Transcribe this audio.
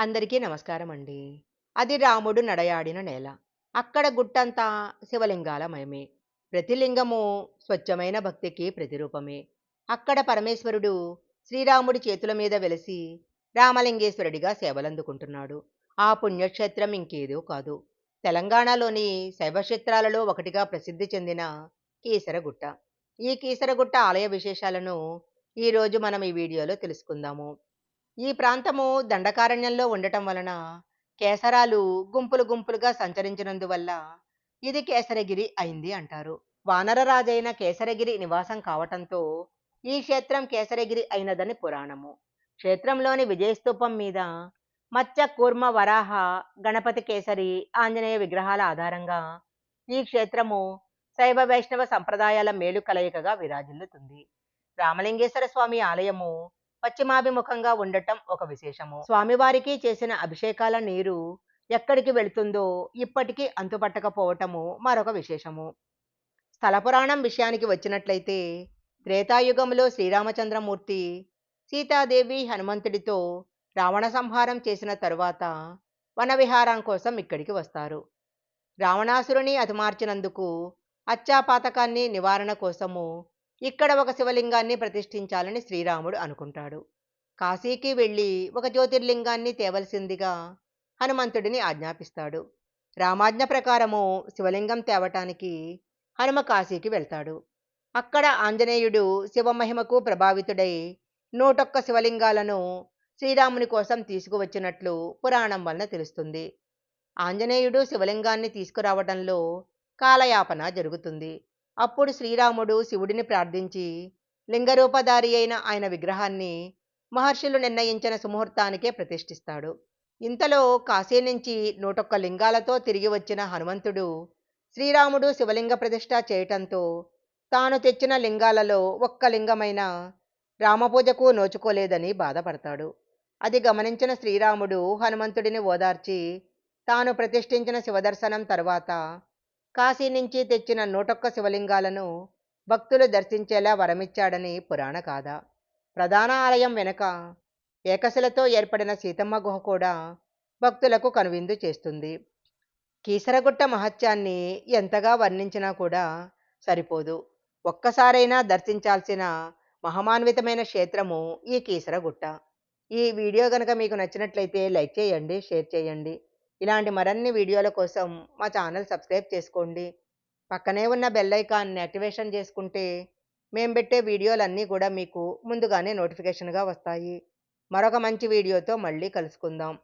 అందరికీ నమస్కారం అండి. అది రాముడు నడయాడిన నేల. అక్కడ గుట్టంతా శివలింగాల మయమే. ప్రతి లింగము స్వచ్ఛమైన భక్తికి ప్రతిరూపమే. అక్కడ పరమేశ్వరుడు శ్రీరాముడి చేతుల మీద వెలిసి రామలింగేశ్వరుడిగా సేవలందుకుంటున్నాడు. ఆ పుణ్యక్షేత్రం ఇంకేదో కాదు. తెలంగాణలోని శైవక్షేత్రాలలో ఒకటిగా ప్రసిద్ధి చెందిన కీసరగుట్ట. ఈ కీసరగుట్ట ఆలయ విశేషాలను ఈరోజు మనం ఈ వీడియోలో తెలుసుకుందాము. ఈ ప్రాంతము దండకారణ్యంలో ఉండటం వలన కేసరాలు గుంపులు గుంపులుగా సంచరించినందువల్ల ఇది కేసరగిరి అయింది అంటారు. వానరరాజైన కేసరగిరి నివాసం కావటంతో ఈ క్షేత్రం కేసరగిరి అయినదని పురాణము. క్షేత్రంలోని విజయస్తూపం మీద మత్స్య కూర్మ వరాహ గణపతి కేసరి ఆంజనేయ విగ్రహాల ఆధారంగా ఈ క్షేత్రము శైవ వైష్ణవ సంప్రదాయాల మేలు కలయికగా విరాజిల్లుతుంది. రామలింగేశ్వర స్వామి ఆలయము పశ్చిమాభిముఖంగా ఉండటం ఒక విశేషము. స్వామివారికి చేసిన అభిషేకాల నీరు ఎక్కడికి వెళుతుందో ఇప్పటికీ అంతుపట్టకపోవటము మరొక విశేషము. స్థల పురాణం విషయానికి వచ్చినట్లయితే త్రేతాయుగంలో శ్రీరామచంద్రమూర్తి సీతాదేవి హనుమంతుడితో రావణ సంహారం చేసిన తరువాత వనవిహారం కోసం ఇక్కడికి వస్తారు. రావణాసురుని హతమార్చినందుకు అత్యాపాతకాన్ని నివారణ కోసము ఇక్కడ ఒక శివలింగాన్ని ప్రతిష్ఠించాలని శ్రీరాముడు అనుకుంటాడు. కాశీకి వెళ్ళి ఒక జ్యోతిర్లింగాన్ని తేవలసిందిగా హనుమంతుడిని ఆజ్ఞాపిస్తాడు. రామాజ్ఞ ప్రకారము శివలింగం తేవటానికి హనుమ కాశీకి వెళ్తాడు. అక్కడ ఆంజనేయుడు శివమహిమకు ప్రభావితుడై 101 శివలింగాలను శ్రీరాముని కోసం తీసుకువచ్చినట్లు పురాణం వలన తెలుస్తుంది. ఆంజనేయుడు శివలింగాన్ని తీసుకురావడంలో కాలయాపన జరుగుతుంది. అప్పుడు శ్రీరాముడు శివుడిని ప్రార్థించి లింగరూపధారి అయిన ఆయన విగ్రహాన్ని మహర్షులు నిర్ణయించిన సుముహూర్తానికే ప్రతిష్ఠిస్తాడు. ఇంతలో కాశీ నుంచి 101 లింగాలతో తిరిగి వచ్చిన హనుమంతుడు శ్రీరాముడు శివలింగ ప్రతిష్ఠ చేయటంతో తాను తెచ్చిన లింగాలలో ఒక్క లింగమైన రామపూజకు నోచుకోలేదని బాధపడతాడు. అది గమనించిన శ్రీరాముడు హనుమంతుడిని ఓదార్చి తాను ప్రతిష్ఠించిన శివదర్శనం తర్వాత కాశీ నుంచి తెచ్చిన 101 శివలింగాలను భక్తులు దర్శించేలా వరమిచ్చాడని పురాణ గాథ. ప్రధాన ఆలయం వెనుక ఏకశిలతో ఏర్పడిన సీతమ్మ గుహ కూడా భక్తులకు కనువిందు చేస్తుంది. కీసరగుట్ట మహత్యాన్ని ఎంతగా వర్ణించినా కూడా సరిపోదు. ఒక్కసారైనా దర్శించాల్సిన మహమాన్వితమైన క్షేత్రము ఈ కీసరగుట్ట. ఈ వీడియో కనుక మీకు నచ్చినట్లయితే లైక్ చేయండి, షేర్ చేయండి. ఇలాంటి మరిన్ని వీడియోల కోసం మా ఛానల్ సబ్స్క్రైబ్ చేసుకోండి. పక్కనే ఉన్న బెల్ ఐకాన్ని యాక్టివేషన్ చేసుకుంటే మేము పెట్టే వీడియోలన్నీ కూడా మీకు ముందుగానే నోటిఫికేషన్గా వస్తాయి. మరొక మంచి వీడియోతో మళ్ళీ కలుసుకుందాం.